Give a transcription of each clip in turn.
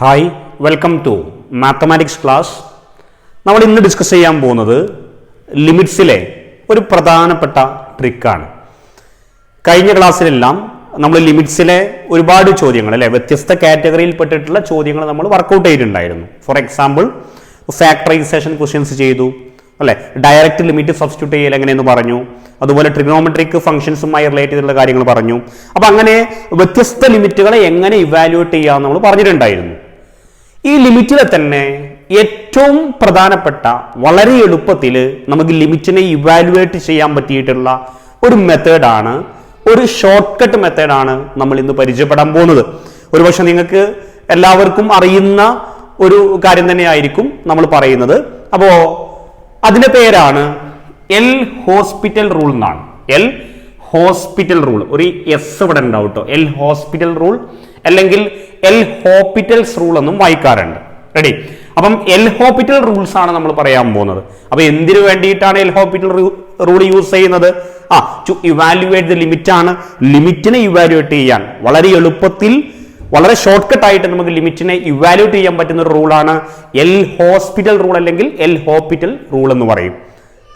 Hi, welcome to mathematics class. നമ്മൾ ഇന്ന് discuss ചെയ്യാൻ പോകുന്നത് ലിമിറ്റ്സിലെ ഒരു പ്രധാനപ്പെട്ട ട്രിക്കാണ്. കഴിഞ്ഞ ക്ലാസ്സിലെല്ലാം നമ്മൾ ലിമിറ്റ്സിലെ ഒരുപാട് ചോദ്യങ്ങൾ അല്ലെ, വ്യത്യസ്ത കാറ്റഗറിയിൽപ്പെട്ടിട്ടുള്ള ചോദ്യങ്ങൾ നമ്മൾ വർക്കൗട്ട് ചെയ്തിട്ടുണ്ടായിരുന്നു. ഫോർ എക്സാമ്പിൾ ഫാക്ടറൈസേഷൻ ക്വസ്റ്റ്യൻസ് ചെയ്തു അല്ലെ, ഡയറക്റ്റ് ലിമിറ്റ് സബ്സ്റ്റിറ്റ്യൂട്ട് ചെയ്യൽ എങ്ങനെയെന്ന് പറഞ്ഞു, അതുപോലെ ട്രിഗണോമെട്രിക് ഫംഗ്ഷൻസുമായി റിലേറ്റ് ചെയ്തിട്ടുള്ള കാര്യങ്ങൾ പറഞ്ഞു. അപ്പൊ അങ്ങനെ വ്യത്യസ്ത ലിമിറ്റുകളെ എങ്ങനെ ഇവാലുവേറ്റ് ചെയ്യാമെന്ന് നമ്മൾ പറഞ്ഞിട്ടുണ്ടായിരുന്നു. ഈ ലിമിറ്റിലെ തന്നെ ഏറ്റവും പ്രധാനപ്പെട്ട വളരെ എളുപ്പത്തിൽ നമുക്ക് ലിമിറ്റിനെ ഇവാലുവേറ്റ് ചെയ്യാൻ പറ്റിയിട്ടുള്ള ഒരു മെത്തേഡാണ്, ഒരു ഷോർട്ട് കട്ട് മെത്തേഡാണ് നമ്മൾ ഇന്ന് പരിചയപ്പെടാൻ പോകുന്നത്. ഒരുപക്ഷെ നിങ്ങൾക്ക് എല്ലാവർക്കും അറിയുന്ന ഒരു കാര്യം തന്നെയായിരിക്കും നമ്മൾ പറയുന്നത്. അപ്പോ അതിന്റെ പേരാണ് എൽ ഹോസ്പിറ്റൽ റൂൾ എന്നാണ്. എൽ ഹോസ്പിറ്റൽ റൂൾ, ഒരു എസ് ഇവിടെ ഉണ്ടാവും കേട്ടോ. എൽ ഹോസ്പിറ്റൽ റൂൾ അല്ലെങ്കിൽ എൽ ഹോപ്പിറ്റൽസ് റൂൾ എന്നും വായിക്കാറുണ്ട്. റെഡി? അപ്പം എൽ ഹോപ്പിറ്റൽ റൂൾസ് ആണ് നമ്മൾ പറയാൻ പോകുന്നത്. അപ്പൊ എന്തിനു വേണ്ടിയിട്ടാണ് എൽ ഹോപ്പിറ്റൽ റൂൾ യൂസ് ചെയ്യുന്നത്? ടു ഇവാലുവേറ്റ് ദ ലിമിറ്റ് ആണ്. ലിമിറ്റിനെ ഇവാലുവേറ്റ് ചെയ്യാൻ വളരെ എളുപ്പത്തിൽ, വളരെ ഷോർട്ട് കട്ട് ആയിട്ട് നമുക്ക് ലിമിറ്റിനെ ഇവാലുവേറ്റ് ചെയ്യാൻ പറ്റുന്ന ഒരു റൂളാണ് എൽ ഹോസ്പിറ്റൽ റൂൾ അല്ലെങ്കിൽ എൽ ഹോപ്പിറ്റൽ റൂൾ എന്ന് പറയും.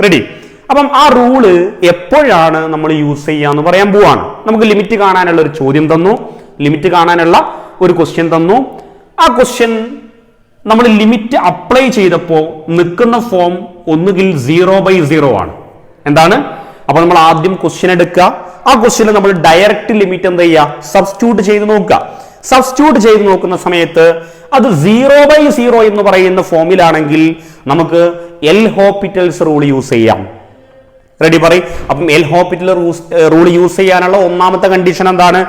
റെഡി? അപ്പം ആ റൂള് എപ്പോഴാണ് നമ്മൾ യൂസ് ചെയ്യാന്ന് പറയാൻ പോവാണ്. നമുക്ക് ലിമിറ്റ് കാണാനുള്ള ഒരു ചോദ്യം തന്നു, ലിമിറ്റ് കാണാനുള്ള ഒരു ക്വസ്റ്റ്യൻ തന്നു. ആ ക്വസ്റ്റ്യൻ നമ്മൾ ലിമിറ്റ് അപ്ലൈ ചെയ്തപ്പോൾ നിൽക്കുന്ന ഫോം ഒന്നുകിൽ 0/0 ആണ്. എന്താണ്? അപ്പൊ നമ്മൾ ആദ്യം ക്വസ്റ്റ്യൻ എടുക്കുക. ആ ക്വസ്റ്റ്യനിൽ നമ്മൾ ഡയറക്റ്റ് ലിമിറ്റ് എന്ത് ചെയ്യുക? സബ്സ്റ്റിറ്റ്യൂട്ട് ചെയ്ത് നോക്കുക. സബ്സ്റ്റിറ്റ്യൂട്ട് ചെയ്ത് നോക്കുന്ന സമയത്ത് അത് 0/0 എന്ന് പറയുന്ന ഫോമിലാണെങ്കിൽ നമുക്ക് എൽ ഹോപ്പിറ്റൽസ് റൂൾ യൂസ് ചെയ്യാം. റെഡി? പറയും. അപ്പം എൽ ഹോപ്പിറ്റൽ റൂൾ യൂസ് ചെയ്യാനുള്ള ഒന്നാമത്തെ കണ്ടീഷൻ എന്താണ്?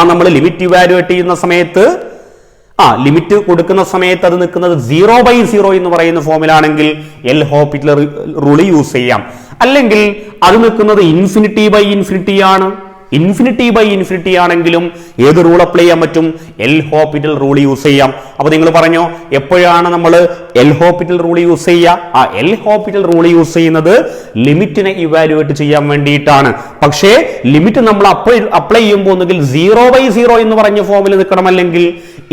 നമ്മൾ ലിമിറ്റ് ഇവാലുവേറ്റ് ചെയ്യുന്ന സമയത്ത്, ലിമിറ്റ് കൊടുക്കുന്ന സമയത്ത് അത് നിൽക്കുന്നത് 0/0 എന്ന് പറയുന്ന ഫോമിലാണെങ്കിൽ എൽ ഹോപ്പിറ്റൽ റൂൾ യൂസ് ചെയ്യാം. അല്ലെങ്കിൽ അത് നിൽക്കുന്നത് ഇൻഫിനിറ്റി ആണ്. ഇൻഫിനിറ്റി ആണെങ്കിലും ഏത് റൂൾ അപ്ലൈ ചെയ്യാൻ പറ്റും? എൽ ഹോപ്പിറ്റൽ റൂൾ യൂസ് ചെയ്യാം. അപ്പൊ നിങ്ങൾ പറഞ്ഞോ, എപ്പോഴാണ് നമ്മൾ എൽ ഹോപ്പിറ്റൽ റൂൾ യൂസ് ചെയ്യുക? എൽ ഹോപ്പിറ്റൽ റൂൾ യൂസ് ചെയ്യുന്നത് ലിമിറ്റിനെ ഇവാലുവേറ്റ് ചെയ്യാൻ വേണ്ടിയിട്ടാണ്. പക്ഷേ ലിമിറ്റ് നമ്മൾ അപ്ലൈ ചെയ്യുമ്പോൾ ഒന്നുകിൽ 0/0 എന്ന് പറഞ്ഞ ഫോമിൽ നിൽക്കണം, അല്ലെങ്കിൽ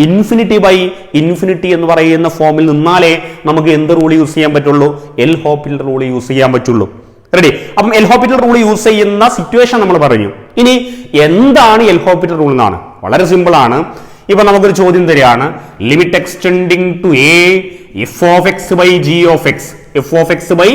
ഇൻഫിനിറ്റി എന്ന് പറയുന്ന ഫോമിൽ നിന്നാലേ നമുക്ക് എന്ത് റൂൾ യൂസ് ചെയ്യാൻ പറ്റുള്ളൂ? എൽ ഹോപ്പിറ്റൽ റൂൾ യൂസ് ചെയ്യാൻ പറ്റുള്ളൂ. റെഡി? അപ്പം എൽ ഹോപ്പിറ്റൽ റൂൾ യൂസ് ചെയ്യുന്ന സിറ്റുവേഷൻ നമ്മൾ പറഞ്ഞു. ഇനി എന്താണ് എൽ ഹോപ്പിറ്റൽ റൂൾ എന്നാണ്? വളരെ സിമ്പിൾ ആണ്. ഇപ്പൊ നമുക്കൊരു ചോദ്യം തരികയാണ്, limit extending to a f of x by g of x. F of x by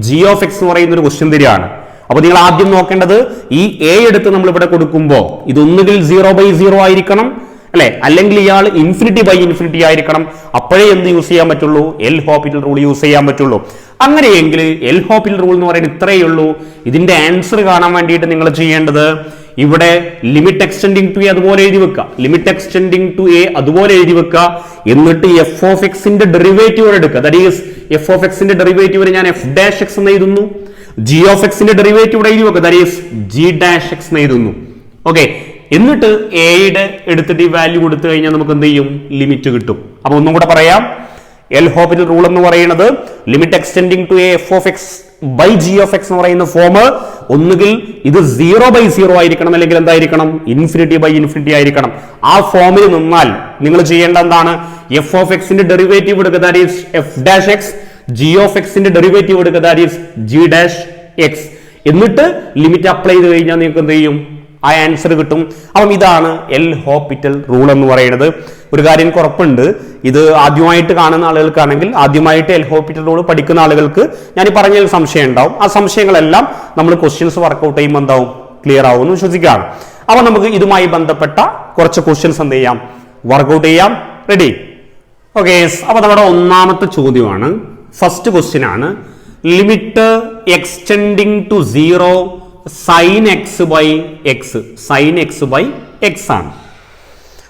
g of x എന്ന് പറയുന്ന ഒരു ക്വസ്റ്റ്യൻ തരികയാണ്. അപ്പൊ നിങ്ങൾ ആദ്യം നോക്കേണ്ടത്, ഈ എ എടുത്ത് നമ്മൾ ഇവിടെ കൊടുക്കുമ്പോൾ ഇതൊന്നുകിൽ 0/0 ആയിരിക്കണം അല്ലെ, അല്ലെങ്കിൽ ഇയാൾ ഇൻഫിനിറ്റി ആയിരിക്കണം. അപ്പോഴേ എന്ത് യൂസ് ചെയ്യാൻ പറ്റുള്ളൂ? എൽ ഹോപ്പിറ്റൽ റൂൾ യൂസ് ചെയ്യാൻ പറ്റുള്ളൂ. അങ്ങനെയെങ്കിൽ എൽ ഹോപ്പിറ്റൽ റൂൾ എന്ന് പറയുന്നത് ഇത്രയേ ഉള്ളൂ. ഇതിന്റെ ആൻസർ കാണാൻ വേണ്ടിയിട്ട് നിങ്ങൾ ചെയ്യേണ്ടത്, ഇവിടെ ലിമിറ്റ് എക്സ്റ്റെൻഡിങ് ടു എ അതുപോലെ എഴുതി വെക്കുക. ലിമിറ്റ് എക്സ്റ്റെൻഡിങ് ടു എ അതുപോലെ എഴുതി വെക്കുക. എന്നിട്ട് എഫ് ഓഫ് എക്സിന്റെ ഡെറിവേറ്റീവ് എടുക്കുക. ദാറ്റ് ഈസ് എഫ് ഓഫ് എക്സിന്റെ ഡെറിവേറ്റീവ് ഞാൻ എഫ് ഡാഷ് എക്സ് എന്ന് എഴുതുന്നു. ജി ഓഫ് എക്സിന്റെ ഡെറിവേറ്റീവ് എഴുതി വെക്കുക. That is G dash X എന്ന് എഴുതുന്നു. ഓക്കെ? എന്നിട്ട് എയുടെ എടുത്തിട്ട് ഈ വാല്യൂ കൊടുത്തു കഴിഞ്ഞാൽ നമുക്ക് എന്ത് ചെയ്യും? ലിമിറ്റ് കിട്ടും. അപ്പൊ ഒന്നും കൂടെ പറയാം, എൽ ഹോപ്പിറ്റൽ റൂൾ എന്ന് പറയുന്നത് limit extending to a f of x by g of x എന്ന് പറയുന്ന ഫോം ഒന്നുകിൽ ഇത് 0/0 ആയിരിക്കണം, അല്ലെങ്കിൽ എന്തായിരിക്കണം? ഇൻഫിനിറ്റി ആയിരിക്കണം. ആ ഫോമിൽ നിന്നാൽ നിങ്ങൾ ചെയ്യേണ്ട എന്താണ്? എഫ് ഓഫ് എക്സിന്റെ ഡെറിവേറ്റീവ് എടുക്കുക, that is F dash X. G of എക്സിന്റെ ഡെറിവേറ്റീവ് എടുക്കുക, that is G dash X. എന്നിട്ട് ലിമിറ്റ് അപ്ലൈ ചെയ്ത് കഴിഞ്ഞാൽ നിങ്ങൾക്ക് എന്ത് ചെയ്യും? ആ ആൻസർ കിട്ടും. അപ്പം ഇതാണ് എൽ ഹോപ്പിറ്റൽ റൂൾ എന്ന് പറയുന്നത്. ഒരു കാര്യം ഉറപ്പുണ്ട്, ഇത് ആദ്യമായിട്ട് കാണുന്ന ആളുകൾക്കാണെങ്കിൽ, ആദ്യമായിട്ട് എൽ ഹോപ്പിറ്റൽ റൂൾ പഠിക്കുന്ന ആളുകൾക്ക് ഞാൻ ഈ പറഞ്ഞതിൽ സംശയം ഉണ്ടാവും. ആ സംശയങ്ങളെല്ലാം നമ്മൾ ക്വസ്റ്റ്യൻസ് വർക്കൗട്ട് ചെയ്യുമ്പോൾ എന്താവും? ക്ലിയർ ആവും എന്ന് വിശ്വസിക്കുകയാണ്. അപ്പൊ നമുക്ക് ഇതുമായി ബന്ധപ്പെട്ട കുറച്ച് ക്വസ്റ്റ്യൻസ് എന്ത് ചെയ്യാം? വർക്കൗട്ട് ചെയ്യാം. റെഡി? ഓക്കെ. അപ്പൊ നമ്മുടെ ഒന്നാമത്തെ ചോദ്യമാണ്, ഫസ്റ്റ് ക്വസ്റ്റ്യൻ ആണ്, limit extending to 0 sine x by x. Sine x by x ആണ്.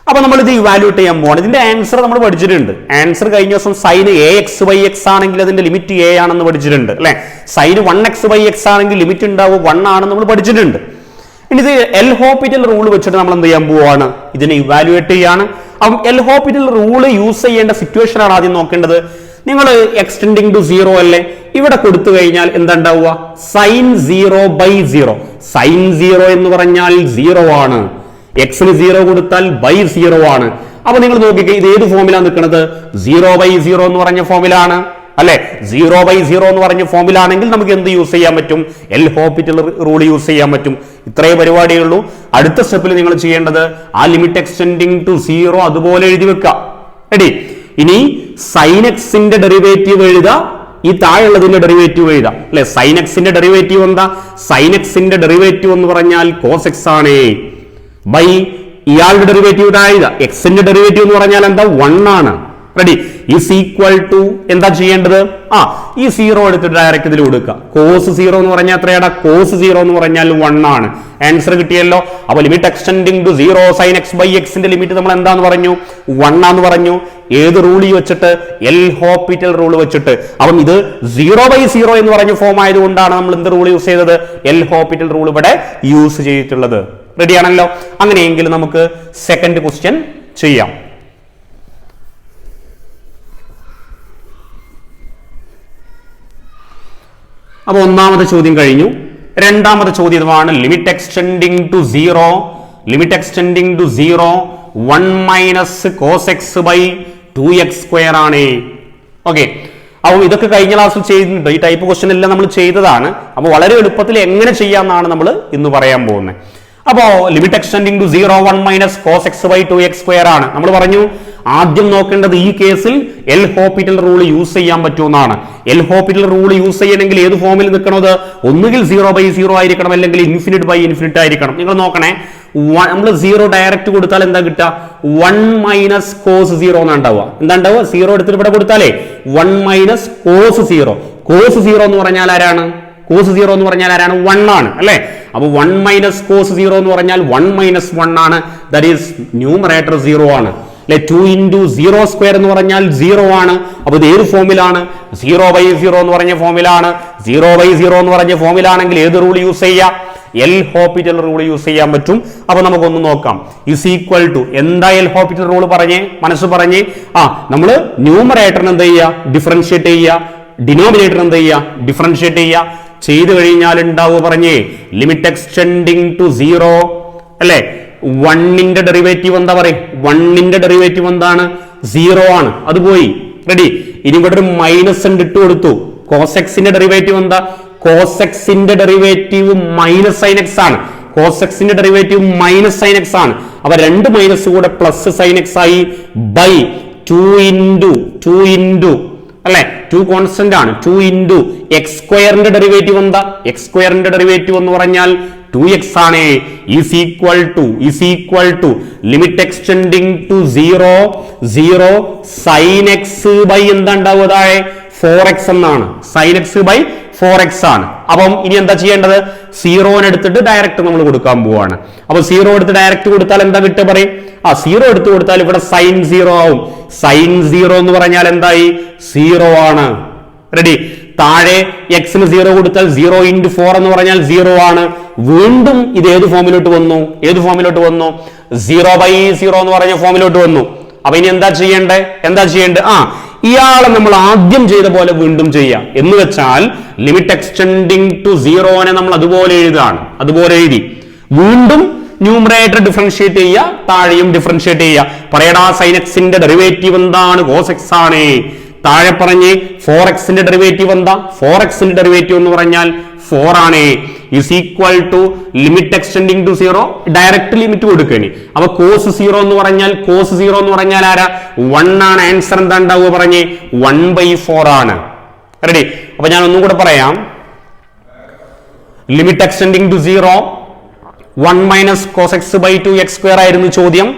അപ്പൊ നമ്മൾ ഇത് ഇവാലുവേറ്റ് ചെയ്യാൻ പോവാണ്. ഇതിന്റെ ആൻസർ നമ്മൾ പഠിച്ചിട്ടുണ്ട്. ആൻസർ കഴിഞ്ഞ ദിവസം sine a x by x ആണെങ്കിൽ അതിന്റെ ലിമിറ്റ് എ ആണെന്ന് പഠിച്ചിട്ടുണ്ട് അല്ലെ. സൈൻ 1x ബൈ എക്സ് ആണെങ്കിൽ ലിമിറ്റ് ഉണ്ടാവും 1 ആണെന്ന് നമ്മൾ പഠിച്ചിട്ടുണ്ട്. ഇനി ഇത് എൽ ഹോപ്പിറ്റൽ റൂൾ വെച്ചിട്ട് നമ്മൾ എന്ത് ചെയ്യാൻ പോവാണ്? ഇതിനെ ഇവാലുവേറ്റ് ചെയ്യാണ്. അപ്പം എൽ ഹോപ്പിറ്റൽ റൂൾ യൂസ് ചെയ്യേണ്ട സിറ്റുവേഷൻ ആണ് ആദ്യം നോക്കേണ്ടത്. നിങ്ങൾ എക്സ്റ്റെൻഡിങ് ടു 0 അല്ലേ, ഇവിടെ കൊടുത്തു കഴിഞ്ഞാൽ എന്താ ഉണ്ടാവുക? സൈൻ 0/0. സൈൻ 0 എന്ന് പറഞ്ഞാൽ 0 ആണ്. എക്സിന് 0 കൊടുത്താൽ ബൈ 0 ആണ്. അപ്പൊ നിങ്ങൾ നോക്കിക്കേ, ഇത് ഏത് ഫോമിലാണ് നിൽക്കുന്നത്? 0/0 എന്ന് പറഞ്ഞ ഫോമിലാണ് അല്ലെ. 0/0 എന്ന് പറഞ്ഞ ഫോമിലാണെങ്കിൽ നമുക്ക് എന്ത് യൂസ് ചെയ്യാൻ പറ്റും? എൽ ഹോപ്പിറ്റൽ റൂൾ യൂസ് ചെയ്യാൻ പറ്റും. ഇത്രയേ പരിപാടിയേ ഉള്ളൂ. അടുത്ത സ്റ്റെപ്പിൽ നിങ്ങൾ ചെയ്യേണ്ടത് ആ ലിമിറ്റ് എക്സ്റ്റെൻഡിങ് ടു 0 അതുപോലെ എഴുതി വെക്കുക. റെഡി? ഇനി സൈൻ എക്സിന്റെ ഡെറിവേറ്റീവ് എഴുതുക, ഈ താഴെയുള്ളതിന്റെ ഡെറിവേറ്റീവ് എഴുതാം അല്ലെ. സൈൻ എക്സിന്റെ ഡെറിവേറ്റീവ് എന്താ? സൈൻ എക്സിന്റെ ഡെറിവേറ്റീവ് എന്ന് പറഞ്ഞാൽ കോസ് എക്സ് ആണ്. ബൈ ഇയാളുടെ ഡെറിവേറ്റീവ് താഴെ എക്സിന്റെ ഡെറിവേറ്റീവ് എന്ന് പറഞ്ഞാൽ എന്താ? 1 ആണ്. റെഡി? ഈസ് ഈക്വൽ ടു എന്താ ചെയ്യേണ്ടത്? ഈ 0 എടുത്തിട്ട് ഡയറക്റ്റ് ഇതിൽ കൊടുക്കുക. കോസ് 0 എന്ന് പറഞ്ഞാൽ എത്രയാടാ? കോസ് 0 എന്ന് പറഞ്ഞാൽ 1 ആണ്. ആൻസർ കിട്ടിയല്ലോ. അപ്പൊ limit extending to 0 sine x by എക്സിന്റെ ലിമിറ്റ് നമ്മൾ എന്താന്ന് പറഞ്ഞു? 1 ആന്ന് പറഞ്ഞു. ഏത് റൂൾ വെച്ചിട്ട്? എൽ ഹോപ്പിറ്റൽ റൂൾ വെച്ചിട്ട്. അപ്പം ഇത് 0/0 എന്ന് പറഞ്ഞ ഫോം ആയതുകൊണ്ടാണ് നമ്മൾ എന്ത് റൂൾ യൂസ് ചെയ്തത്? എൽ ഹോപ്പിറ്റൽ റൂൾ ഇവിടെ യൂസ് ചെയ്തിട്ടുള്ളത്. റെഡിയാണല്ലോ? അങ്ങനെയെങ്കിൽ നമുക്ക് സെക്കൻഡ് ക്വസ്റ്റ്യൻ ചെയ്യാം. അപ്പൊ ഒന്നാമത്തെ ചോദ്യം കഴിഞ്ഞു. രണ്ടാമത്തെ ചോദ്യമാണ് limit extending to 0 1 minus cos x by 2x² ആണ്. ഓക്കെ, അപ്പോൾ ഇതൊക്കെ കഴിഞ്ഞ ക്ലാസ്സിൽ ചെയ്തിട്ടുണ്ട്. ഈ ടൈപ്പ് ക്വസ്റ്റ്യൻ എല്ലാം നമ്മൾ ചെയ്തതാണ്. അപ്പോൾ വളരെ എളുപ്പത്തിൽ എങ്ങനെ ചെയ്യാമെന്നാണ് നമ്മൾ ഇന്ന് പറയാൻ പോകുന്നത്. അപ്പോ limit extending to 0 1 minus cos x by 2x² ആണ്. നമ്മൾ പറഞ്ഞു ആദ്യം നോക്കേണ്ടത് ഈ കേസിൽ എൽ ഹോപ്പിറ്റൽ റൂൾ യൂസ് ചെയ്യാൻ പറ്റുമെന്നാണ്. എൽ ഹോപ്പിറ്റൽ റൂൾ യൂസ് ചെയ്യണമെങ്കിൽ ഏത് ഫോമിൽ നിൽക്കണത്? ഒന്നുകിൽ 0/0 ആയിരിക്കണം, അല്ലെങ്കിൽ ∞/∞ ആയിരിക്കണം. നിങ്ങൾ നോക്കണേ, നമ്മൾ 0 ഡയറക്റ്റ് കൊടുത്താൽ എന്താ കിട്ടുക? 1 മൈനസ് കോസ് 0 എന്നാണ് ഉണ്ടാവുക. എന്താ ഉണ്ടാവുക? 0 എടുത്തിട്ട് ഇവിടെ കൊടുത്താലേ 1 മൈനസ് കോസ് 0. കോസ് 0 എന്ന് പറഞ്ഞാൽ ആരാണ്? കോസ് 0 എന്ന് പറഞ്ഞാൽ ആരാണ്? 1 ആണ് അല്ലെ. അപ്പൊ 1 മൈനസ് കോസ് 0 എന്ന് പറഞ്ഞാൽ 1 മൈനസ് 1 ആണ്. ദാറ്റ് ഈസ് ന്യൂമറേറ്റർ 0 ആണ് അല്ലെ. 2 ഇൻറ്റു 0² എന്ന് പറഞ്ഞാൽ 0 ആണ്. അപ്പൊ ഇത് ഏത് ഫോമിലാണ്? 0/0 എന്ന് പറഞ്ഞ ഫോമിലാണ്. 0/0 എന്ന് പറഞ്ഞ ഫോമിലാണെങ്കിൽ ഏത് റൂൾ യൂസ് ചെയ്യാം? എൽ ഹോപ്പിറ്റൽ റൂൾ യൂസ് ചെയ്യാൻ പറ്റും. അപ്പൊ നമുക്കൊന്ന് നോക്കാം. ഇസ് ഈക്വൽ ടു എന്താ എൽ ഹോപ്പിറ്റൽ റൂൾ പറഞ്ഞേ? മനസ്സ് പറഞ്ഞേ. നമ്മള് ന്യൂമറേറ്ററിന് എന്താ ചെയ്യുക? ഡിഫറൻഷിയേറ്റ് ചെയ്യുക. ഡിനോമിനേറ്റർ എന്താ ചെയ്യുക? ഡിഫറൻഷിയേറ്റ് ചെയ്യുക. ചെയ്തു കഴിഞ്ഞാൽ ഉണ്ടാവുക പറഞ്ഞേ ലിമിറ്റ് എക്സ്റ്റെൻഡിങ് ടു 0 അല്ലെ. 1ന്റെ ഡെറിവേറ്റീവ് എന്താ പറയും? 1ന്റെ ഡെറിവേറ്റീവ് എന്താണ്? 0 ആണ്. അത് പോയി. റെഡി? ഇനി ഇവിടെ ഒരു മൈനസ് ഇട്ട് കൊടുത്തു. കോസ് എക്സിന്റെ ഡെറിവേറ്റീവ് എന്താ? കോസ് എക്സിന്റെ ഡെറിവേറ്റീവ് മൈനസ് സൈൻ എക്സ് ആണ്. കോസ് എക്സിന്റെ ഡെറിവേറ്റീവ് മൈനസ് സൈൻ എക്സ് ആണ്. അപ്പൊ രണ്ട് മൈനസ് കൂടെ പ്ലസ് സൈൻ എക്സ് ആയി. ബൈ 2 ഇൻറ്റു അല്ലെ, 2 കോൺസ്റ്റന്റ് ആണ്. 2 ഇൻറ്റു x² ഡെറിവേറ്റീവ് എന്താ? x² ഡെറിവേറ്റീവ് എന്ന് പറഞ്ഞാൽ 2x ആണ്. Is equal to limit extending to 0 sine x by എന്താ ഉണ്ടാവുക? താഴെ 4x എന്നാണ്. സൈൻ എക്സ് ബൈ 4x ആണ്. അപ്പം ഇനി എന്താ ചെയ്യേണ്ടത്? 0 എടുത്തിട്ട് ഡയറക്റ്റ് നമ്മൾ കൊടുക്കാൻ പോവാണ്. അപ്പൊ 0 എടുത്ത് ഡയറക്റ്റ് കൊടുത്താൽ എന്താ കിട്ടുക പറയും? 0 എടുത്ത് കൊടുത്താൽ ഇവിടെ സൈൻ 0 ആവും. സൈൻ 0 എന്ന് പറഞ്ഞാൽ എന്തായി? 0 ആണ്. റെഡി? താഴെ എക്സിന് 0 കൊടുത്താൽ 0 ഇൻറ്റു 4 എന്ന് പറഞ്ഞാൽ 0 ആണ്. വീണ്ടും ഇത് ഏത് ഫോമിലോട്ട് വന്നു? 0/0 എന്ന് പറഞ്ഞ ഫോമിലോട്ട് വന്നു. അപ്പൊ ഇനി എന്താ ചെയ്യേണ്ടത്? ഇയാളെ നമ്മൾ ആദ്യം ചെയ്ത പോലെ വീണ്ടും ചെയ്യാം. എന്ന് വെച്ചാൽ ലിമിറ്റ് എക്സ്റ്റെൻഡിങ് ടു 0 നമ്മൾ അതുപോലെ എഴുതാണ്. അതുപോലെ എഴുതി വീണ്ടും ന്യൂമറേറ്റർ ഡിഫറൻഷിയേറ്റ് ചെയ്യുക, താഴെയും ഡിഫറൻഷിയേറ്റ് ചെയ്യുക. പറയടാ, സൈൻ എക്സിന്റെ ഡെറിവേറ്റീവ് എന്താണ്? കോസ് എക്സ് ആണ്. താഴെ പറഞ്ഞ് 4xന്റെ ഡെറിവേറ്റീവ് എന്താ? 4xന്റെ ഡെറിവേറ്റീവ് എന്ന് പറഞ്ഞാൽ 4 ആണ്. Is equal to limit extending to 0 direct limit കൊടുക്കണി. അപ്പൊ കോസ് 0 എന്ന് പറഞ്ഞാൽ ആരാ? 1 ആണ്. ആൻസർ എന്താ ഉണ്ടാവുക പറഞ്ഞേ? 1/4 ആണ്. റെഡി? അപ്പൊ ഞാൻ ഒന്നും കൂടെ പറയാം. Limit extending to 0 1 minus cos x by 2x² ആയിരുന്നു ചോദ്യം.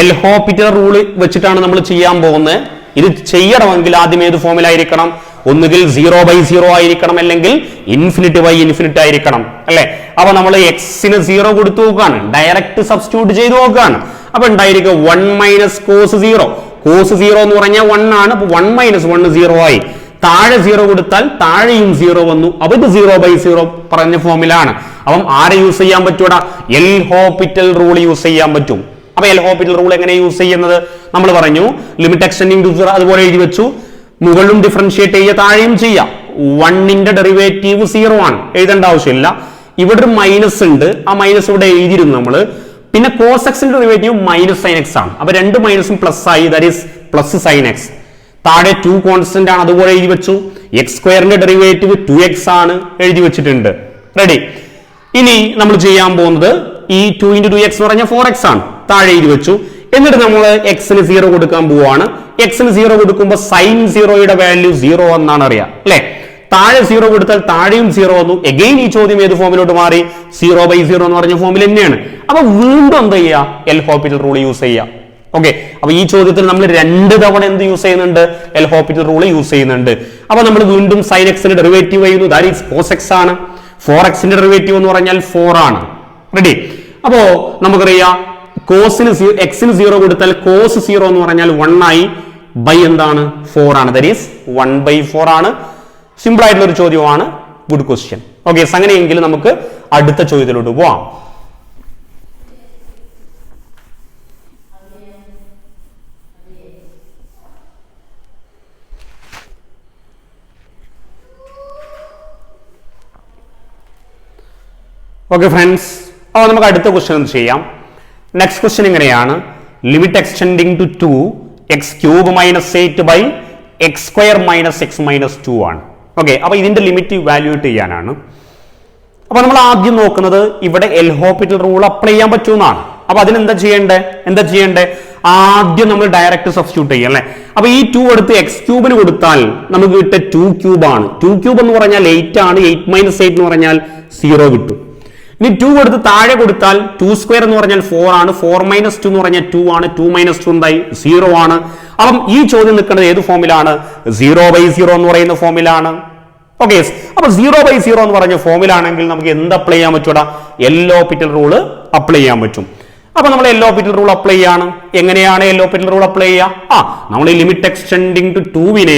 എൽ ഹോപ്പിറ്റൽ റൂള് വെച്ചിട്ടാണ് നമ്മൾ ചെയ്യാൻ പോകുന്നത്. ഇത് ചെയ്യണമെങ്കിൽ ആദ്യം ഏത് ഫോമിലായിരിക്കണം? ഒന്നുകിൽ 0/0 ആയിരിക്കണം, അല്ലെങ്കിൽ ∞/∞ ആയിരിക്കണം അല്ലെ. അപ്പൊ നമ്മൾ എക്സിന് 0 കൊടുത്തു നോക്കുകയാണ്, ഡയറക്റ്റ് സബ്സ്റ്റിറ്റ്യൂട്ട് ചെയ്ത് നോക്കുകയാണ്. അപ്പൊ ഉണ്ടായിരിക്കുക 1 മൈനസ് കോസ് 0. കോസ് 0 എന്ന് പറഞ്ഞാൽ 1 ആണ്. അപ്പൊ 1 മൈനസ് 1 0 ആയി. താഴെ 0 കൊടുത്താൽ താഴെയും 0 വന്നു. അപ്പൊ ഇത് 0/0 പറഞ്ഞ ഫോമിലാണ്. അപ്പം ആരെ യൂസ് ചെയ്യാൻ പറ്റൂടാ? എൽ ഹോപ്പിറ്റൽ റൂൾ യൂസ് ചെയ്യാൻ പറ്റും. അപ്പൊ എൽ ഹോപ്പിറ്റൽ റൂൾ എങ്ങനെ യൂസ് ചെയ്യുന്നത്? നമ്മൾ പറഞ്ഞു ലിമിറ്റ് എക്സ്റ്റെൻഡിങ് ടു 0 അതുപോലെ എഴുതി വെച്ചു. മുകളിലും ഡിഫറൻഷിയേറ്റ് ചെയ്യുക, താഴെയും ചെയ്യാം. 1ന്റെ ഡെറിവേറ്റീവ് 0 ആണ്. എഴുതേണ്ട ആവശ്യമില്ല. ഇവിടെ ഒരു മൈനസ് ഉണ്ട്. ആ മൈനസ് ഇവിടെ എഴുതിയിരുന്നു നമ്മൾ. പിന്നെ cos x ന്റെ ഡെറിവേറ്റീവ് മൈനസ് സൈൻ എക്സ് ആണ്. അപ്പൊ രണ്ട് മൈനസും പ്ലസ് ആയി, that is plus sine X. താഴെ 2 കോൺസ്റ്റന്റ് ആണ്, അതുപോലെ എഴുതി വെച്ചു. എക്സ് സ്ക്വയറിന്റെ ഡെറിവേറ്റീവ് 2x ആണ്, എഴുതി വെച്ചിട്ടുണ്ട്. റെഡി. ഇനി നമ്മൾ ചെയ്യാൻ പോകുന്നത് ഈ 2 × 2x എന്ന് പറഞ്ഞാൽ 4x ആണ്, താഴെ എഴുതി വെച്ചു. എന്നിട്ട് നമ്മൾ എക്സിന് 0 കൊടുക്കാൻ പോവാണ്. എക്സിന് 0 കൊടുക്കുമ്പോൾ സൈൻ 0യുടെ വാല്യൂ 0 എന്നാണ് അറിയാം അല്ലെ. താഴെ 0 കൊടുത്താൽ താഴെയും 0 വന്നു. എഗെയിൻ ഈ ചോദ്യം ഏത് ഫോമിലോട്ട് മാറി? 0/0 എന്ന് പറഞ്ഞ ഫോമിൽ തന്നെയാണ്. അപ്പൊ വീണ്ടും എന്താ ചെയ്യുക? എൽ ഹോപ്പിറ്റൽ റൂൾ യൂസ് ചെയ്യാം. ഓക്കെ, അപ്പൊ ഈ ചോദ്യത്തിൽ നമ്മൾ 2 തവണ എന്ത് യൂസ് ചെയ്യുന്നുണ്ട്? എൽ ഹോപ്പിറ്റൽ റൂൾ യൂസ് ചെയ്യുന്നുണ്ട്. അപ്പൊ നമ്മൾ വീണ്ടും സൈൻ എക്സിന്റെ ഡെറിവേറ്റീവ് ചെയ്യുന്നു, ദാറ്റ് ഈസ് cos x ആണ്. 4x ന്റെ ഡെറിവേറ്റീവ് എന്ന് പറഞ്ഞാൽ 4 ആണ്. റെഡി. അപ്പോ നമുക്കറിയാം എക്സിന് 0 കൊടുത്താൽ cos 0 എന്ന് പറഞ്ഞാൽ 1 ആയി, ബൈ എന്താണ്? 4 ആണ്, ദാറ്റ് ഈസ് 1/4 ആണ്. സിമ്പിൾ ആയിട്ടുള്ള ഒരു ചോദ്യമാണ്. Good question. ഓക്കെ, അങ്ങനെയെങ്കിൽ നമുക്ക് അടുത്ത ചോദ്യത്തിലോട്ട് പോവാം. ഓക്കെ ഫ്രണ്ട്സ്, അപ്പോൾ നമുക്ക് അടുത്ത ക്വസ്റ്റ്യൻ ചെയ്യാം. നെക്സ്റ്റ് ക്വസ്റ്റ്യൻ ഇങ്ങനെയാണ്: limit extending to 2x³ - 8/x² - x - 2 ആണ്. ഓക്കെ, അപ്പൊ ഇതിന്റെ ലിമിറ്റ് വാല്യൂട്ട് ചെയ്യാനാണ്. അപ്പൊ നമ്മൾ ആദ്യം നോക്കുന്നത് ഇവിടെ എൽ ഹോപ്പിറ്റൽ റൂൾ അപ്ലൈ ചെയ്യാൻ പറ്റുമെന്നാണ്. അപ്പൊ അതിനെന്താ ചെയ്യേണ്ടേ? ആദ്യം നമ്മൾ ഡയറക്റ്റ് സബ്സ്റ്റിറ്റ്യൂട്ട് ചെയ്യാം അല്ലെ. അപ്പൊ ഈ 2 എടുത്ത് x³ കൊടുത്താൽ നമുക്ക് കിട്ടുക 2³ ആണ്. 2³ എന്ന് പറഞ്ഞാൽ 8 ആണ്. 8 - 8 എന്ന് പറഞ്ഞാൽ 0 കിട്ടും. ഇനി 2 കൊടുത്ത് താഴെ കൊടുത്താൽ 2² എന്ന് പറഞ്ഞാൽ 4 ആണ്. 4 - 2 എന്ന് പറഞ്ഞാൽ 2 ആണ്. 2 - 2 എന്തായി? 0 ആണ്. അപ്പം ഈ ചോദ്യം നിൽക്കുന്നത് ഏത് ഫോമിലാണ്? 0/0 എന്ന് പറയുന്ന ഫോമിലാണ്. ഓക്കെ, അപ്പൊ 0/0 എന്ന് പറഞ്ഞ ഫോമിലാണെങ്കിൽ നമുക്ക് എന്ത് അപ്ലൈ ചെയ്യാൻ പറ്റൂടാ? എൽ ഹോപ്പിറ്റൽ റൂള് അപ്ലൈ ചെയ്യാൻ പറ്റും. അപ്പൊ നമ്മൾ എൽ ഹോപ്പിറ്റൽ റൂൾ അപ്ലൈ ചെയ്യാണ്. എങ്ങനെയാണ് എൽ ഹോപ്പിറ്റൽ റൂൾ അപ്ലൈ ചെയ്യുക? നമ്മൾ ഈ ലിമിറ്റ് എക്സ്റ്റെൻഡിങ് ടു 2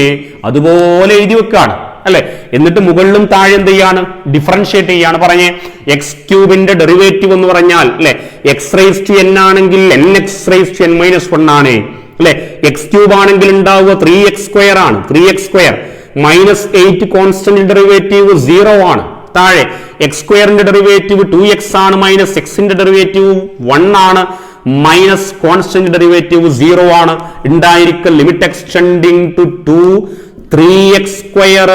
അതുപോലെ എഴുതി വെക്കാണ് അല്ലെ. എന്നിട്ട് മുകളിലും താഴെ എന്ത് ചെയ്യാണ്? ഡിഫറൻഷിയേറ്റ് ചെയ്യാണ്. പറഞ്ഞേ x³ ഡെറിവേറ്റീവ് എന്ന് പറഞ്ഞാൽ അല്ലെ x⁻n ആണെങ്കിൽ nx⁻n - 1 ആണ് അല്ലെ. x³ ആണെങ്കിൽ ഉണ്ടാവുക 3x² ആണ്. 3x² -8 കോൺസ്റ്റന്റ് ഡെറിവേറ്റീവ് 0 ആണ്. താഴെ x² ഡെറിവേറ്റീവ് 2x ആണ്, മൈനസ് x ഡെറിവേറ്റീവ് 1 ആണ്, മൈനസ് കോൺസ്റ്റന്റ് ഡെറിവേറ്റീവ് 0 ആണ്. ഉണ്ടായിരിക്കും limit extending to 2 3x²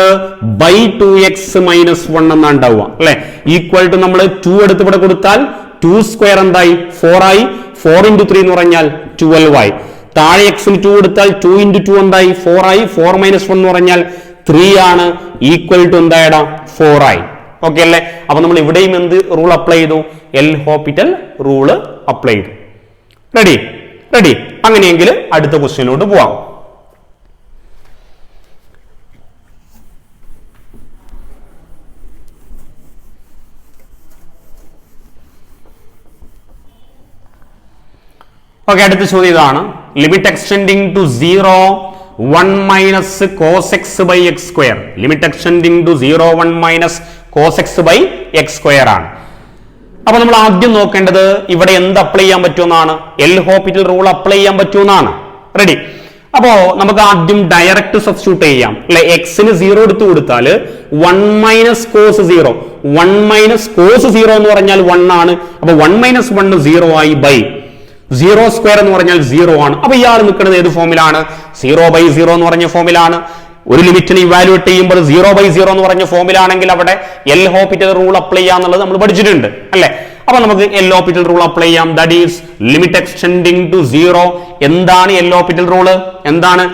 / 2x - 1 എന്നാണ് ഉണ്ടാവുക അല്ലെ. ഈക്വൽ ടു നമ്മൾ 2 എടുത്ത് ഇവിടെ കൊടുത്താൽ 2² എന്തായി? 4 ആയി. 4 × 3 എന്ന് പറഞ്ഞാൽ 12 ആയി. താഴെ x-ന് 2 കൊടുത്താൽ 2 × 2 എന്തായി? 4 ആയി. 4 - 1 എന്ന് പറഞ്ഞാൽ 3 ആണ്. Equal to എന്തായടാ? 4 ആയി. ഓക്കെ അല്ലേ. അപ്പൊ നമ്മൾ ഇവിടെയും എന്ത് റൂൾ അപ്ലൈ ചെയ്തു? എൽ ഹോപ്പിറ്റൽ റൂള് അപ്ലൈ ചെയ്തു. റെഡി. അങ്ങനെയെങ്കിൽ അടുത്ത ക്വസ്റ്റ്യനിലോട്ട് പോവാം. ഓക്കെ, അടുത്ത ചോദ്യം ഇതാണ്: limit extending to 0 1 - cos x/x². Limit extending to 0 1 - cos x/x² ആണ്. അപ്പൊ നമ്മൾ ആദ്യം നോക്കേണ്ടത് ഇവിടെ എന്ത് അപ്ലൈ ചെയ്യാൻ പറ്റുമെന്നാണ്? എൽ ഹോപ്പിറ്റൽ റൂൾ അപ്ലൈ ചെയ്യാൻ പറ്റുമെന്നാണ്. റെഡി. അപ്പോ നമുക്ക് ആദ്യം ഡയറക്റ്റ് സബ്സ്റ്റിറ്റ്യൂട്ട് ചെയ്യാം അല്ലെ. എക്സിന് 0 എടുത്ത് കൊടുത്താൽ 1 - cos 0. 1 - cos 0 എന്ന് പറഞ്ഞാൽ 1 ആണ്. അപ്പൊ 1 - 1 0 ആയി, ബൈ 0² എന്ന് പറഞ്ഞാൽ 0 ആണ്. അപ്പൊ ഇയാൾ നിൽക്കുന്നത് ഏത് ഫോമിലാണ്? 0/0 എന്ന് പറഞ്ഞ ഫോമിലാണ്. ഒരു ലിമിറ്റിനെ ഇവാലുവേറ്റ് ചെയ്യുമ്പോൾ 0/0 എന്ന് പറഞ്ഞ ഫോമിലാണെങ്കിൽ അവിടെ എൽ ഹോപ്പിറ്റൽ റൂൾ അപ്ലൈ ചെയ്യാന്നുള്ളത് നമ്മൾ പഠിച്ചിട്ടുണ്ട് അല്ലെ. അപ്പൊ നമുക്ക് എൽ ഹോപ്പിറ്റൽ റൂൾ അപ്ലൈ ചെയ്യാം. That is limit extending to 0. എന്താണ് എൽ ഹോപ്പിറ്റൽ റൂള്? എന്താണ്?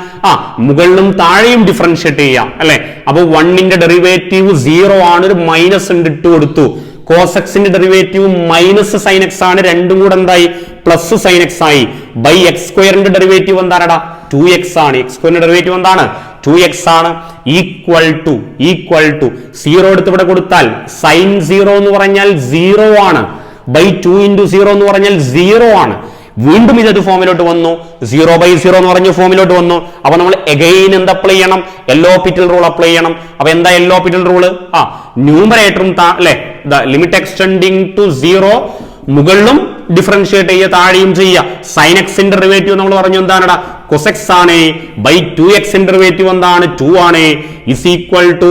മുകളിലും താഴെയും ഡിഫറൻഷിയേറ്റ് ചെയ്യാം അല്ലെ. അപ്പൊ 1 ഡെറിവേറ്റീവ് 0 ആണ്, ഒരു മൈനസ് ഇട്ട് കൊടുത്തു. cos x derivative minus sine x ആണ്, രണ്ടും കൂടെ എന്തായി? പ്ലസ് സൈൻ എക്സ് ആയി. ബൈ x² ഡെറിവേറ്റീവ് എന്താണടാ? 2x ആണ്. x² ഡെറിവേറ്റീവ് എന്താണ്? 2x ആണ്. ഈക്വൽ ടു 0 എടുത്ത് ഇവിടെ കൊടുത്താൽ സൈൻ 0 എന്ന് പറഞ്ഞാൽ 0 ആണ്. ബൈ 2 × 0 എന്ന് പറഞ്ഞാൽ 0 ആണ്. വീണ്ടും ഇതത് ഫോമിലോട്ട് വന്നു. 0/0 എന്ന് പറഞ്ഞ ഫോമിലോട്ട് വന്നു. അപ്പൊ നമ്മൾ എഗെയിൻ എന്ത് അപ്ലൈ ചെയ്യണം? എൽ ഹോപ്പിറ്റൽ റൂൾ അപ്ലൈ ചെയ്യണം. അപ്പൊ എന്താ എൽ ഹോപ്പിറ്റൽ റൂള്? ന്യൂമറേറ്ററും അല്ലെ ലിമിറ്റ് എക്സ്റ്റെൻഡിങ് ടു 0 മുകളിലും ഡിഫറൻഷിയേറ്റ് ചെയ്യുക, താഴെയും ചെയ്യുക. സൈൻ എക്സ് ഡെറിവേറ്റീവ് നമ്മൾ പറഞ്ഞു എന്താണടാ? cos x ആണ്. ബൈ 2x ഡെറിവേറ്റീവ് എന്താണ്? 2 ആണ്. ഇസ് ഈക്വൽ ടു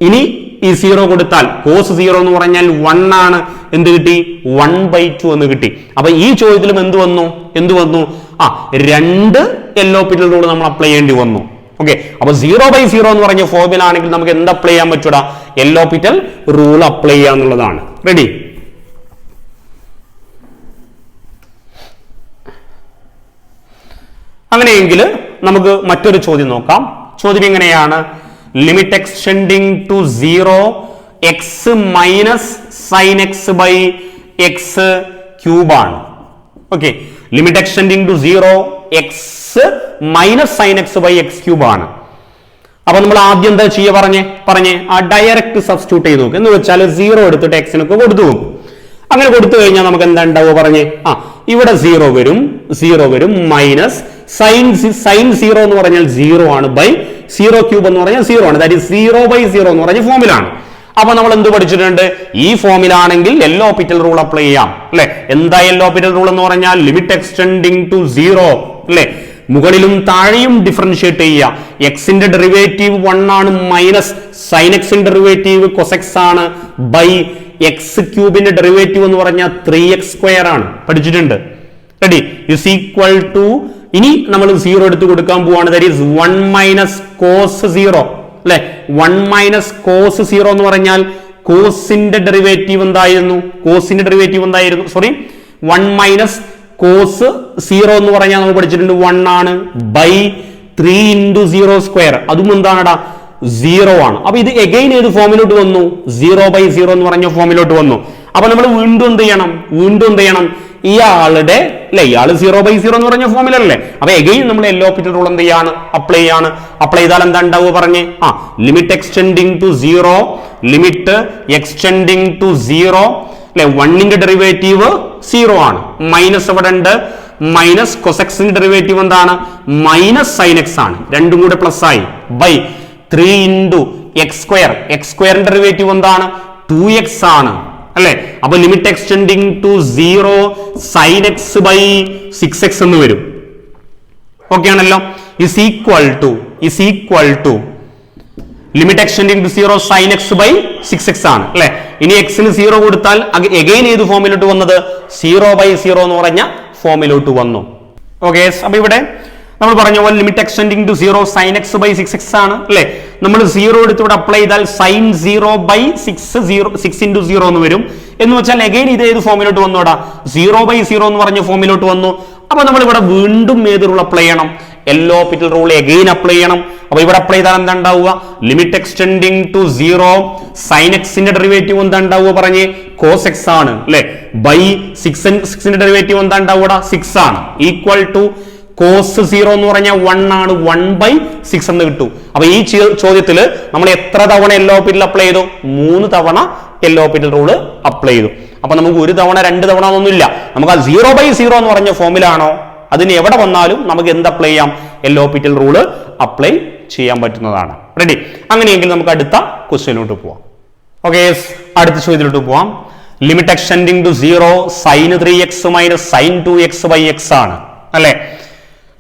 ഇനി ഈ 0 കൊടുത്താൽ cos 0 എന്ന് പറഞ്ഞാൽ 1 ആണ്. എന്ത് കിട്ടി? 1/2 എന്ന് കിട്ടി. അപ്പൊ ഈ ചോദ്യത്തിലും എന്ത് വന്നു? രണ്ട് എൽഹോപ്പിറ്റൽ റൂൾ നമ്മൾ അപ്ലൈ ചെയ്യേണ്ടി വന്നു. ഓക്കെ, അപ്പൊ 0/0 എന്ന് പറഞ്ഞ ഫോർമുല ആണെങ്കിൽ നമുക്ക് എന്ത് അപ്ലൈ ചെയ്യാൻ പറ്റൂടാ? എൽഹോപ്പിറ്റൽ റൂൾ അപ്ലൈ ചെയ്യാന്നുള്ളതാണ്. റെഡി? അങ്ങനെയെങ്കിൽ നമുക്ക് മറ്റൊരു ചോദ്യം നോക്കാം. ചോദ്യം എങ്ങനെയാണ്? Limit extending to 0 x minus sine x by x ക്യൂബാണ്. Okay, limit extending to 0 x minus sine x by x ക്യൂബാണ്. അപ്പൊ നമ്മൾ ആദ്യം എന്താ പറഞ്ഞേ ആ ഡയറക്റ്റ് സബ്സ്റ്റിറ്റ്യൂട്ട് ചെയ്ത് നോക്കും. എന്ന് വെച്ചാൽ 0 എടുത്തിട്ട് എക്സിനൊക്കെ കൊടുത്തു നോക്കും. അങ്ങനെ കൊടുത്തു കഴിഞ്ഞാൽ നമുക്ക് എന്താ ഉണ്ടാവുക? ഇവിടെ 0 വരും മൈനസ് സൈൻ 0 എന്ന് പറഞ്ഞാൽ 0 ആണ്, ബൈ 0 ക്യൂബ് എന്ന് പറഞ്ഞാൽ 0 ആണ്. ദാറ്റ് ഈസ് 0/0 എന്ന് പറഞ്ഞ ഫോമിലാണ്. അപ്പൊ നമ്മൾ എന്ത് പഠിച്ചിട്ടുണ്ട്? ഈ ഫോമിലാണെങ്കിൽ എൽഹോപ്പിറ്റൽ റൂൾ അപ്ലൈ ചെയ്യാം അല്ലെ? എന്താ എൽഹോപ്പിറ്റൽ റൂൾ എന്ന് പറഞ്ഞാൽ? ലിമിറ്റ് എക്സ്റ്റെൻഡിങ് ടു 0 അല്ലെ? മുകളിലും താഴെയും ഡിഫറൻഷിയേറ്റ് ചെയ്യുക. എക്സിന്റെ ഡെറിവേറ്റീവ് 1 ആണ്, മൈനസ് സൈൻ എക്സിന്റെ ഡെറിവേറ്റീവ് കൊസെക്സ് ആണ്, ബൈ എക്സ് ക്യൂബിന്റെ ഡെറിവേറ്റീവ് എന്ന് പറഞ്ഞാൽ 3x² ആണ്. പഠിച്ചിട്ടുണ്ട്. റെഡി? ഇസ് ഈക്വൽ ടു, ഇനി നമ്മൾ 0 എടുത്ത് കൊടുക്കാൻ പോവാണ്. ദാറ്റ് ഈസ് 1 മൈനസ് കോസ് 0 അല്ലെ? 1 മൈനസ് കോസ് 0 എന്ന് പറഞ്ഞാൽ കോസിന്റെ ഡെറിവേറ്റീവ് എന്തായിരുന്നു? സോറി, 1 മൈനസ് കോസ് 0 എന്ന് പറഞ്ഞാൽ നമ്മൾ പഠിച്ചിട്ടുണ്ട് 1 ആണ്, ബൈ 3 into 0². അതും എന്താണടാ? 0 ആണ്. അപ്പൊ ഇത് എഗെയിൻ ഏത് ഫോമിലോട്ട് വന്നു? 0/0 എന്ന് പറഞ്ഞ ഫോമിലോട്ട് വന്നു. അപ്പൊ നമ്മൾ വീണ്ടും എന്ത് ചെയ്യണം? ഇയാളുടെ അല്ലെ, ഇയാള് 0/0 എന്ന് പറഞ്ഞ ഫോമിലല്ലേ? അപ്പൊ എഗെയിൻ നമ്മൾ എൽഹോപ്പിറ്റൽ റൂൾ എന്ത് ചെയ്യാണ്? അപ്ലൈ ചെയ്താൽ എന്താ ഉണ്ടാവുക? പറഞ്ഞേ. ലിമിറ്റ് എക്സ്റ്റെൻഡിങ് ടു 0 അല്ലെ? 1ന്റെ ഡെറിവേറ്റീവ് 0 ആണ്, മൈനസ് എവിടെ ഉണ്ട്? മൈനസ് കൊസെക്സിന്റെ ഡെറിവേറ്റീവ് എന്താണ്? മൈനസ് സൈൻ എക്സ് ആണ്. രണ്ടും കൂടെ പ്ലസ് ആയി, ബൈ 3 into x². ഡെറിവേറ്റീവ് എന്താണ്? 2x ആണ് അല്ലെ? അപ്പൊ limit extending to 0 sine x by 6x എന്ന് വരും. ഓക്കെ ആണല്ലോ? Is equal to limit extending to 0 sine x by 6x ആണ് അല്ലെ? ഇനി എക്സിന് 0 കൊടുത്താൽ എഗെയിൻ ഏത് ഫോമിലോട്ട് വന്നത്? 0/0 എന്ന് പറഞ്ഞ ഫോമിലോട്ട് വന്നു. ഓക്കെ, അപ്പൊ ഇവിടെ നമ്മൾ പറഞ്ഞ പോലെ limit extending to 0 sine x by 6x ആണ് അല്ലെ? നമ്മൾ 0 എടുത്ത് ഇവിടെ അപ്ലൈ ചെയ്താൽ സൈൻ 0/6 into 0 എന്ന് വരും. എന്ന് വെച്ചാൽ എഗെയിൻ ഇത് ഏത് ഫോമിലോട്ട് വന്നോടാ? 0/0 എന്ന് പറഞ്ഞ ഫോമിലോട്ട് വന്നു. അപ്പൊ നമ്മൾ ഇവിടെ വീണ്ടും ഏത് റൂൾ അപ്ലൈ ചെയ്യണം? എൽഹോപ്പിറ്റൽ റൂൾ എഗെയിൻ അപ്ലൈ ചെയ്യണം. അപ്പൊ ഇവിടെ അപ്ലൈ ചെയ്താൽ എന്താ ഉണ്ടാവുക? ലിമിറ്റ് എക്സ്റ്റെൻഡിങ് ടു 0 സൈൻ എക്സിന്റെ ഡെറിവേറ്റീവ് എന്താ ഉണ്ടാവുക? പറഞ്ഞേ. കോസ് എക്സ് ആണ് അല്ലെ? ബൈ 6ന്റെ ഡെറിവേറ്റീവ് എന്താ ഉണ്ടാവുക? 6 ആണ്. ഈക്വൽ ടു കോസ് 0 എന്ന് പറഞ്ഞാൽ 1 ആണ്, 1/6 എന്ന് കിട്ടും. അപ്പൊ ഈ ചോദ്യത്തിൽ നമ്മൾ എത്ര തവണ എൽഹോപ്പിറ്റൽ അപ്ലൈ ചെയ്തു? 3 തവണ എൽഹോപ്പിറ്റൽ റൂള് അപ്ലൈ ചെയ്തു. അപ്പൊ നമുക്ക് 1 തവണ 2 തവണ ഒന്നുമില്ല. നമുക്ക് ആ 0/0 എന്ന് പറഞ്ഞ ഫോമിലാണോ, അതിന് എവിടെ വന്നാലും നമുക്ക് എന്ത് അപ്ലൈ ചെയ്യാം? എൽഹോപ്പിറ്റൽ റൂള് അപ്ലൈ ചെയ്യാൻ പറ്റുന്നതാണ്. റെഡി? അങ്ങനെയെങ്കിൽ നമുക്ക് അടുത്ത ക്വസ്റ്റ്യനിലോട്ട് പോവാം. ഓക്കെ, അടുത്ത ചോദ്യത്തിലോട്ട് പോവാം. Limit extending to 0 sine 3x minus sine 2x/x ആണ് അല്ലെ?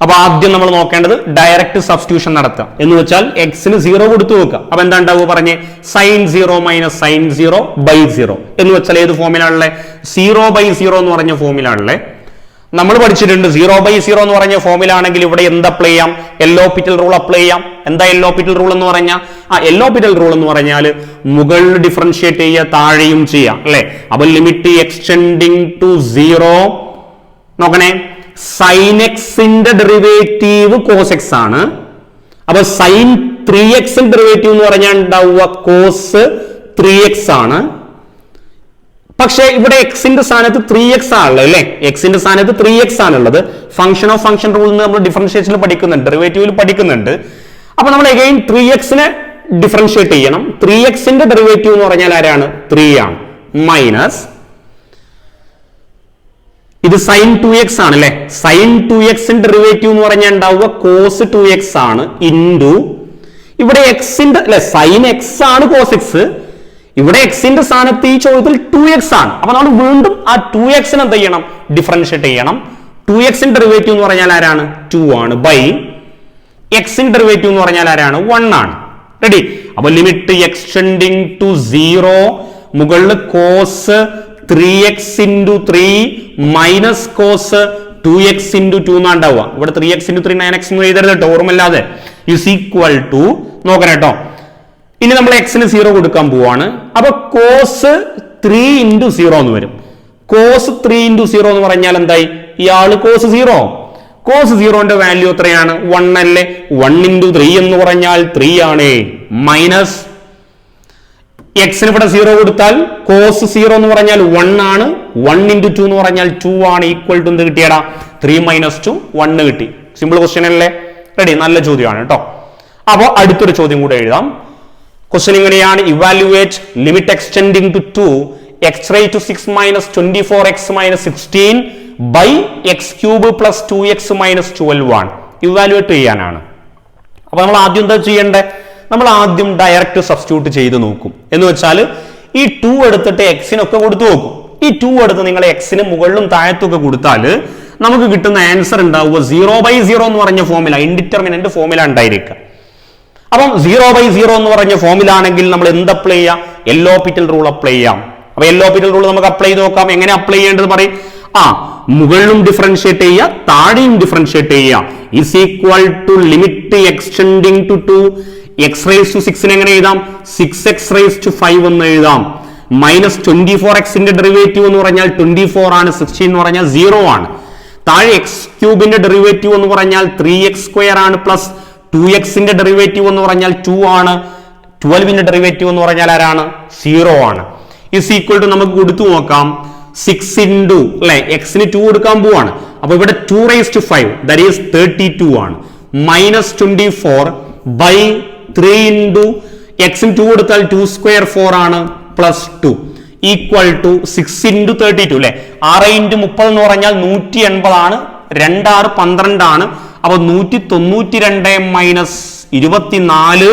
അപ്പൊ ആദ്യം നമ്മൾ നോക്കേണ്ടത് ഡയറക്റ്റ് സബ്സ്റ്റിറ്റ്യൂഷൻ നടത്തുക. എന്ന് വെച്ചാൽ എക്സിന് 0 കൊടുത്തു വെക്കുക. അപ്പൊ എന്താ ഉണ്ടാവുക? പറഞ്ഞേ. സൈൻ 0 മൈനസ് സൈൻ 0/0 എന്ന് വെച്ചാൽ ഏത് ഫോമിലാണല്ലേ? 0/0 എന്ന് പറഞ്ഞ ഫോമിലാണല്ലേ? നമ്മൾ പഠിച്ചിട്ടുണ്ട് 0/0 എന്ന് പറഞ്ഞ ഫോമിലാണെങ്കിൽ ഇവിടെ എന്ത് അപ്ലൈ ചെയ്യാം? എൽഹോപ്പിറ്റൽ റൂൾ അപ്ലൈ ചെയ്യാം. എന്താ എൽഹോപ്പിറ്റൽ റൂൾ എന്ന് പറഞ്ഞാൽ? എൽഹോപ്പിറ്റൽ റൂൾ എന്ന് പറഞ്ഞാൽ മുകളിൽ ഡിഫറൻഷിയേറ്റ് ചെയ്യുക, താഴെയും ചെയ്യാം അല്ലെ? അപ്പൊ ലിമിറ്റ് എക്സ്റ്റെൻഡിങ് ടു 0 നോക്കണേ. സൈൻ എക്സിന്റെ ഡെറിവേറ്റീവ് കോസ് എക്സ് ആണ്. അപ്പൊ സൈൻ 3x ഡെറിവേറ്റീവ് എന്ന് പറഞ്ഞാൽ ഉണ്ടാവുക കോസ് 3x ആണ്. പക്ഷേ ഇവിടെ എക്സിന്റെ സ്ഥാനത്ത് 3x ആണല്ലോ അല്ലെ? എക്സിന്റെ സ്ഥാനത്ത് 3x ആണുള്ളത്. ഫംഗ്ഷൻ ഓഫ് ഫംഗ്ഷൻ റൂൾ നമ്മൾ ഡിഫറൻഷിയേഷനിൽ പഠിക്കുന്നുണ്ട്, ഡെറിവേറ്റീവിൽ പഠിക്കുന്നുണ്ട്. അപ്പൊ നമ്മൾ അഗൈൻ 3x-നെ ഡിഫറൻഷിയേറ്റ് ചെയ്യണം. 3x-ന്റെ ഡെറിവേറ്റീവ് എന്ന് പറഞ്ഞാൽ ആരാണ്? 3 ആണ്. മൈനസ് ഇത് സൈൻ 2x ആണ് അല്ലെ? സൈൻ 2x ഡെറിവേറ്റീവ് എന്ന് പറഞ്ഞാൽ ഉണ്ടാവുക കോസ് 2x ആണ്, ഇൻറ്റു ഇവിടെ എക്സിന്റെ അല്ലെ സൈൻ എക്സ് ആണ് കോസ് എക്സ്. ഇവിടെ എക്സിന്റെ സ്ഥാനത്ത് ഈ ചോദ്യത്തിൽ 2x ആണ്. അപ്പൊ നമ്മൾ വീണ്ടും ആ 2x-നെ എന്ത് ചെയ്യണം? ഡിഫറൻഷിയേറ്റ് ചെയ്യണം. 2x-ന്റെ ഡെറിവേറ്റീവ് എന്ന് പറഞ്ഞാൽ ആരാണ്? 2 ആണ്, ബൈ എക്സിന്റെ ഡെറിവേറ്റീവ് എന്ന് പറഞ്ഞാൽ ആരാണ്? 1 ആണ്. റെഡി? അപ്പൊ ലിമിറ്റ് എക്സ്റ്റെൻഡിങ് ടു 0 മുകളിൽ cos 3x into 3 minus cos 2x into 2 എന്നാണ്ടാവുക. ഇവിടെ 3x into 3 9x എന്ന് എഴുതരുത് കേട്ടോ, ഓർമ്മല്ലാതെ. ഇസ് ഈക്വൽ ടു നോക്കണം കേട്ടോ. ഇനി നമ്മൾ എക്സിന് 0 കൊടുക്കാൻ പോവാണ്. അപ്പൊ കോസ് 3 into 0 എന്ന് വരും. കോസ് 3 into 0 എന്ന് പറഞ്ഞാൽ എന്തായി? ഇയാള് കോസ് 0. കോസ് 0ന്റെ വാല്യൂ എത്രയാണ്? 1 അല്ലേ? 1 into 3 എന്ന് പറഞ്ഞാൽ 3 ആണ്. മൈനസ് എക്സിന് ഇവിടെ 0 കൊടുത്താൽ കോസ് 0 എന്ന് പറഞ്ഞാൽ 1 ആണ്. 1 into 2 എന്ന് പറഞ്ഞാൽ 2 ആണ്. ഈക്വൽ ടു എന്ത് കിട്ടിയടാ? 3 minus 2 1 കിട്ടി. സിമ്പിൾ ക്വസ്റ്റ്യൻ അല്ലേ? റെഡി? നല്ല ചോദ്യമാണ് കേട്ടോ. അപ്പോ അടുത്തൊരു ചോദ്യം കൂടെ എഴുതാം. ക്വസ്റ്റ്യൻ ഇങ്ങനെയാണ്: evaluate limit extending to 2 x raised to 6 minus 24x minus 16 by x cube plus 2x minus 12 ആണ്. ഇവാലുവേറ്റ് ചെയ്യാനാണ്. അപ്പൊ നമ്മൾ ആദ്യം എന്താ ചെയ്യണ്ടേ? നമ്മൾ ആദ്യം ഡയറക്റ്റ് സബ്സ്റ്റിറ്റ്യൂട്ട് ചെയ്ത് നോക്കും. എന്ന് വെച്ചാൽ ഈ 2 എടുത്തിട്ട് എക്സിനൊക്കെ കൊടുത്തു നോക്കും. ഈ 2 എടുത്ത് നിങ്ങൾ എക്സിന് മുകളിലും താഴത്തൊക്കെ കൊടുത്താൽ നമുക്ക് കിട്ടുന്ന ആൻസർ ഉണ്ടാവുക 0/0 എന്ന് പറഞ്ഞ ഫോമില, ഇൻഡിറ്റർമിനന്റ് ഫോമില ഉണ്ടായിരിക്കുക. അപ്പം 0/0 എന്ന് പറഞ്ഞ ഫോമിലാണെങ്കിൽ നമ്മൾ എന്ത് അപ്ലൈ ചെയ്യാം? എൽഹോപ്പിറ്റൽ റൂൾ അപ്ലൈ ചെയ്യാം. അപ്പൊ എൽഹോപ്പിറ്റൽ റൂൾ നമുക്ക് അപ്ലൈ ചെയ്ത് നോക്കാം. എങ്ങനെ അപ്ലൈ ചെയ്യേണ്ടത് പറയും? മുകളിലും ഡിഫറൻഷിയേറ്റ് ചെയ്യുക, താഴെയും ഡിഫറൻഷിയേറ്റ് ചെയ്യുക. Is equal to limit extending to 2 x raised to 6 എങ്ങനെ എഴുതാം? 6x raised to 5 എന്ന് എഴുതാം. മൈനസ് 24x ന്റെ ഡെറിവേറ്റീവ് എന്ന് പറഞ്ഞാൽ 24 ആണ്. 16 എന്ന് പറഞ്ഞാൽ 0 ആണ്. താഴെ എക്സ് ക്യൂബിന്റെ ഡെറിവേറ്റീവ് എന്ന് പറഞ്ഞാൽ 3x² ആണ്. പ്ലസ് 2x ന്റെ ഡെറിവേറ്റീവ് എന്ന് പറഞ്ഞാൽ 2 ആണ്. 12ന്റെ ഡെറിവേറ്റീവ് എന്ന് പറഞ്ഞാൽ ആരാണ്? 0 ആണ്. ഇസ് ഈക്വൽ ടു നമുക്ക് കൊടുത്തു നോക്കാം. 6 into അല്ലെ, എക്സിന് 2 കൊടുക്കാൻ പോവാണ്. അപ്പൊ ഇവിടെ 2 raised to 5 that is 32 ആണ്. മൈനസ് 24 by 3 into എക്സിന് 2 കൊടുത്താൽ 2² 4 ആണ്. പ്ലസ് 2 ഈക്വൽ ടു 6 into 32 അല്ലെ. 6 into 30 എന്ന് പറഞ്ഞാൽ 180 ആണ്. 2 6 12 ആണ്. അപ്പൊ 192 മൈനസ് 24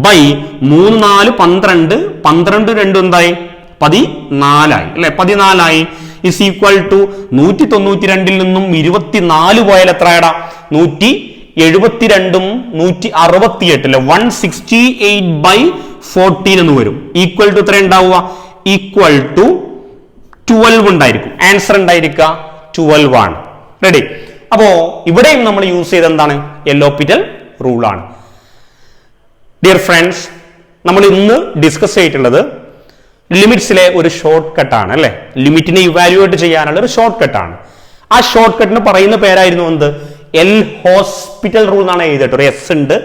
ബൈ 3 4 12 12 2 എന്തായി? 14 ആയി അല്ലെ. 14 ആയി. ഇസ് ഈക്വൽ ടു 192ൽ നിന്നും 24 പോയാൽ എത്രയാടാ? 172 168 അല്ലെ. 168/14 എന്ന് വരും. ഈക്വൽ ടു എത്ര ഉണ്ടാവുക? ഈക്വൽ ടു 12 ഉണ്ടായിരിക്കും. ആൻസർ ഉണ്ടായിരിക്കുക 12 ആണ്. റെഡി? അപ്പോ ഇവിടെയും നമ്മൾ യൂസ് ചെയ്ത് എന്താണ്? എൽഹോപ്പിറ്റൽ റൂൾ ആണ്. ഡിയർ ഫ്രണ്ട്സ്, നമ്മൾ ഇന്ന് ഡിസ്കസ് ചെയ്തിട്ടുള്ളത് ലിമിറ്റ്സിലെ ഒരു ഷോർട്ട് കട്ടാണ് അല്ലെ. ലിമിറ്റിനെ ഇവാലുവേറ്റ് ചെയ്യാനുള്ള ഒരു ഷോർട്ട് കട്ടാണ്. ആ ഷോർട്ട് കട്ടിന് പറയുന്ന പേരായിരുന്നു എന്ത്? എൽ ഹോസ്പിറ്റൽ റൂൾ എന്നാണ് എഴുതിയിട്ട്. എസ് ഉണ്ട്.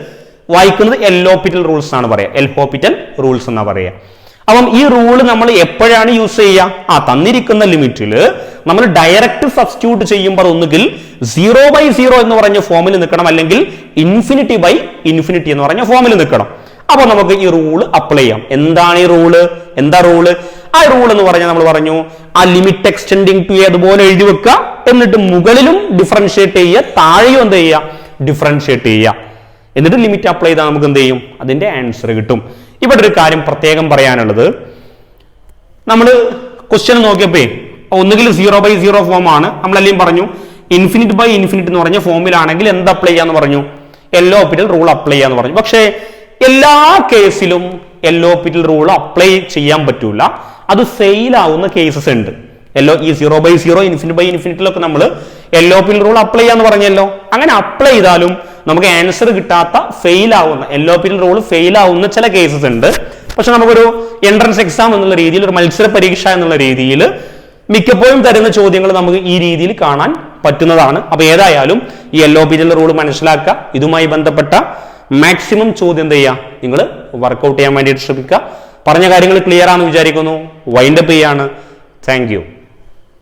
വായിക്കുന്നത് എൽഹോപ്പിറ്റൽ റൂൾസ് എന്നാണ് പറയാ. എൽഹോപ്പിറ്റൽ റൂൾസ് എന്നാ പറയാ. അപ്പം ഈ റൂള് നമ്മൾ എപ്പോഴാണ് യൂസ് ചെയ്യുക? തന്നിരിക്കുന്ന ലിമിറ്റിൽ നമ്മൾ ഡയറക്റ്റ് സബ്സ്റ്റിറ്റ്യൂട്ട് ചെയ്യുമ്പോൾ ഒന്നുകിൽ 0/0 എന്ന് പറഞ്ഞ ഫോമിൽ നിൽക്കണം, അല്ലെങ്കിൽ ഇൻഫിനിറ്റി ബൈ ഇൻഫിനിറ്റി എന്ന് പറഞ്ഞ ഫോമിൽ നിൽക്കണം. അപ്പൊ നമുക്ക് ഈ റൂള് അപ്ലൈ ചെയ്യാം. എന്താണ് ഈ റൂള്? എന്താ റൂള്? ആ റൂൾ എന്ന് പറഞ്ഞാൽ നമ്മൾ പറഞ്ഞു, ആ ലിമിറ്റ് എക്സ്റ്റെൻഡിങ് ടു അതുപോലെ എഴുതി വെക്കുക. എന്നിട്ട് മുകളിലും ഡിഫറൻഷിയേറ്റ് ചെയ്യുക, താഴെയും എന്ത് ചെയ്യുക? ഡിഫറൻഷിയേറ്റ് ചെയ്യുക. എന്നിട്ട് ലിമിറ്റ് അപ്ലൈ ചെയ്താൽ നമുക്ക് എന്ത് ചെയ്യും? അതിന്റെ ആൻസർ കിട്ടും. ഇവിടെ ഒരു കാര്യം പ്രത്യേകം പറയാനുള്ളത്, നമ്മൾ ക്വസ്റ്റ്യൻ നോക്കിയപ്പോ ഒന്നുകിൽ 0/0 ഫോം ആണ്. നമ്മളെല്ലാം പറഞ്ഞു ഇൻഫിനിറ്റ് ബൈ ഇൻഫിനിറ്റ് എന്ന് പറഞ്ഞ ഫോമിലാണെങ്കിൽ എന്ത് അപ്ലൈ ചെയ്യാന്ന് പറഞ്ഞു? എൽഹോപ്പിറ്റൽ റൂൾ അപ്ലൈ ചെയ്യാന്ന് പറഞ്ഞു. പക്ഷേ എല്ലാ കേസിലും എൽഹോപ്പിറ്റൽ റൂൾ അപ്ലൈ ചെയ്യാൻ പറ്റൂല. അത് ഫെയിൽ ആവുന്ന കേസസ് ഉണ്ട്. ഈ 0/0 ഇൻഫിനിറ്റ് ബൈ ഇൻഫിനിറ്റിലൊക്കെ നമ്മൾ എൽഹോപ്പിറ്റൽ റൂൾ അപ്ലൈ ചെയ്യാന്ന് പറഞ്ഞല്ലോ. അങ്ങനെ അപ്ലൈ ചെയ്താലും നമുക്ക് ആൻസർ കിട്ടാത്ത, ഫെയിൽ ആവുന്ന, എൽഹോപ്പിറ്റൽ റൂൾ ഫെയിൽ ആവുന്ന ചില കേസസ് ഉണ്ട്. പക്ഷെ നമുക്കൊരു എൻട്രൻസ് എക്സാം എന്നുള്ള രീതിയിൽ, ഒരു മത്സര പരീക്ഷ എന്നുള്ള രീതിയിൽ മിക്കപ്പോഴും തരുന്ന ചോദ്യങ്ങൾ നമുക്ക് ഈ രീതിയിൽ കാണാൻ പറ്റുന്നതാണ്. അപ്പൊ ഏതായാലും ഈ എൽഹോപ്പിറ്റൽ റൂൾ മനസ്സിലാക്കുക. ഇതുമായി ബന്ധപ്പെട്ട മാക്സിമം ചോദ്യം എന്ത് ചെയ്യുക? നിങ്ങൾ വർക്ക്ഔട്ട് ചെയ്യാൻ വേണ്ടിയിട്ട് ശ്രമിക്കുക. പറഞ്ഞ കാര്യങ്ങൾ ക്ലിയർ ആണെന്ന് വിചാരിക്കുന്നു. വൈൻഡപ്പ് ചെയ്യാണ്. Thank you.